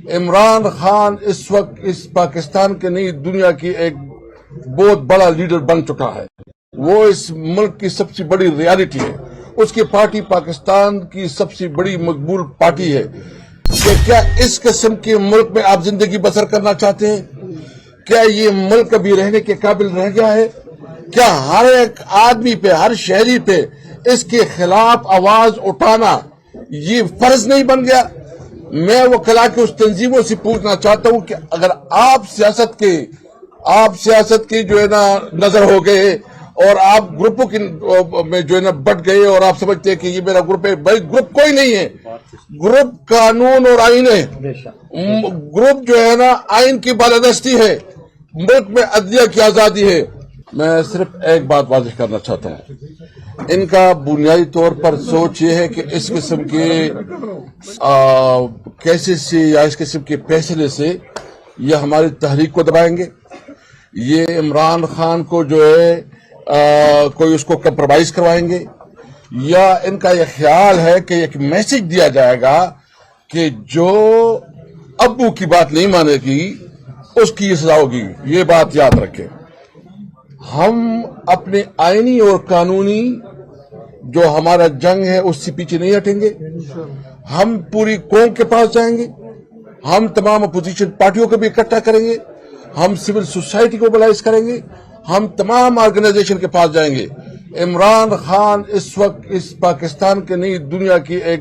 عمران خان اس وقت اس پاکستان کے نہیں دنیا کی ایک بہت بڑا لیڈر بن چکا ہے. وہ اس ملک کی سب سے بڑی ریالٹی ہے. اس کی پارٹی پاکستان کی سب سے بڑی مقبول پارٹی ہے. کہ کیا اس قسم کے ملک میں آپ زندگی بسر کرنا چاہتے ہیں؟ کیا یہ ملک ابھی رہنے کے قابل رہ گیا ہے؟ کیا ہر ایک آدمی پہ، ہر شہری پہ اس کے خلاف آواز اٹھانا یہ فرض نہیں بن گیا؟ میں وہ کلا کے اس تنظیموں سے پوچھنا چاہتا ہوں کہ اگر آپ سیاست کے جو ہے نا نظر ہو گئے اور آپ گروپوں میں جو ہے نا بٹ گئے اور آپ سمجھتے ہیں کہ یہ میرا گروپ ہے، بھائی گروپ کوئی نہیں ہے. گروپ قانون اور آئین ہے. گروپ جو ہے نا آئین کی بالادستی ہے. ملک میں عدلیہ کی آزادی ہے. میں صرف ایک بات واضح کرنا چاہتا ہوں. ان کا بنیادی طور پر سوچ یہ ہے کہ اس قسم کے کیسے سے یا اس قسم کے فیصلے سے یہ ہماری تحریک کو دبائیں گے. یہ عمران خان کو جو ہے کوئی اس کو کمپرومائز کروائیں گے، یا ان کا یہ خیال ہے کہ ایک میسج دیا جائے گا کہ جو ابو کی بات نہیں مانے گی اس کی یہ سزا ہوگی. یہ بات یاد رکھیں. ہم اپنے آئینی اور قانونی جو ہمارا جنگ ہے اس سے پیچھے نہیں ہٹیں گے. ہم پوری قوم کے پاس جائیں گے. ہم تمام اپوزیشن پارٹیوں کو بھی اکٹھا کریں گے. ہم سول سوسائٹی کو موبلائز کریں گے. ہم تمام آرگنائزیشن کے پاس جائیں گے. عمران خان اس وقت اس پاکستان کے نہیں دنیا کی ایک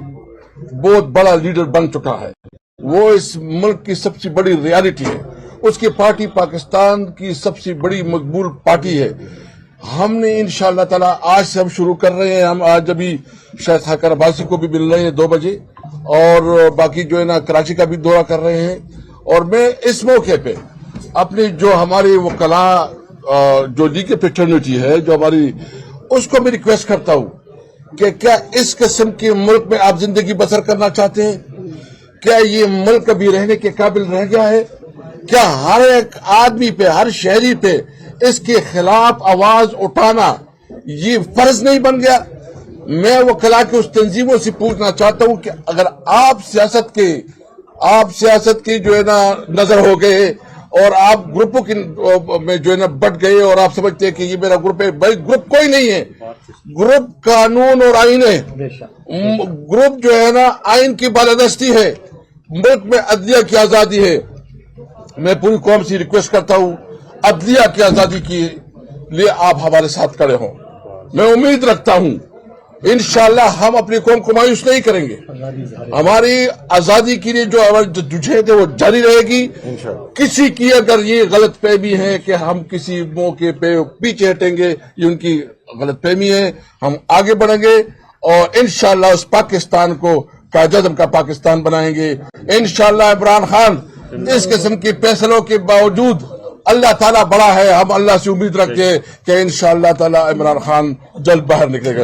بہت بڑا لیڈر بن چکا ہے. وہ اس ملک کی سب سے بڑی ریالٹی ہے. اس کی پارٹی پاکستان کی سب سے بڑی مقبول پارٹی ہے. ہم نے انشاءاللہ تعالی آج سے ہم شروع کر رہے ہیں. ہم آج ابھی شاید حقر عباسی کو بھی مل رہے ہیں 2 بجے، اور باقی جو ہے نا کراچی کا بھی دورہ کر رہے ہیں. اور میں اس موقع پہ اپنی جو ہماری وکلاء جو لیگل فریٹرنیٹی ہے جو ہماری، اس کو میں ریکویسٹ کرتا ہوں کہ کیا اس قسم کے ملک میں آپ زندگی بسر کرنا چاہتے ہیں؟ کیا یہ ملک ابھی رہنے کے قابل رہ گیا ہے؟ کیا ہر ایک آدمی پہ، ہر شہری پہ اس کے خلاف آواز اٹھانا یہ فرض نہیں بن گیا؟ میں وہ کلا کے اس تنظیموں سے پوچھنا چاہتا ہوں کہ اگر آپ سیاست کے جو ہے نا نظر ہو گئے اور آپ گروپوں میں جو ہے نا بٹ گئے اور آپ سمجھتے ہیں کہ یہ میرا گروپ ہے، بھائی گروپ کوئی نہیں ہے. گروپ قانون اور آئین ہے. گروپ جو ہے نا آئین کی بالادستی ہے. ملک میں عدلیہ کی آزادی ہے. میں پوری قوم سے ریکویسٹ کرتا ہوں عدلیہ کی آزادی کے لیے آپ ہمارے ساتھ کھڑے ہوں. میں امید رکھتا ہوں انشاءاللہ ہم اپنی قوم کو مایوس نہیں کریں گے. ہماری آزادی کے لیے جو ہماری جدوجہد ہے وہ جاری رہے گی. کسی کی اگر یہ غلط فہمی ہے کہ ہم کسی موقع پہ پیچھے ہٹیں گے، یہ ان کی غلط فہمی ہے. ہم آگے بڑھیں گے اور انشاءاللہ اس پاکستان کو قائد اعظم کا پاکستان بنائیں گے. انشاءاللہ عمران خان اس قسم کے فیصلوں کے باوجود اللہ تعالیٰ بڑا ہے. ہم اللہ سے امید رکھتے ہیں کہ انشاءاللہ تعالیٰ عمران خان جلد باہر نکلے گا.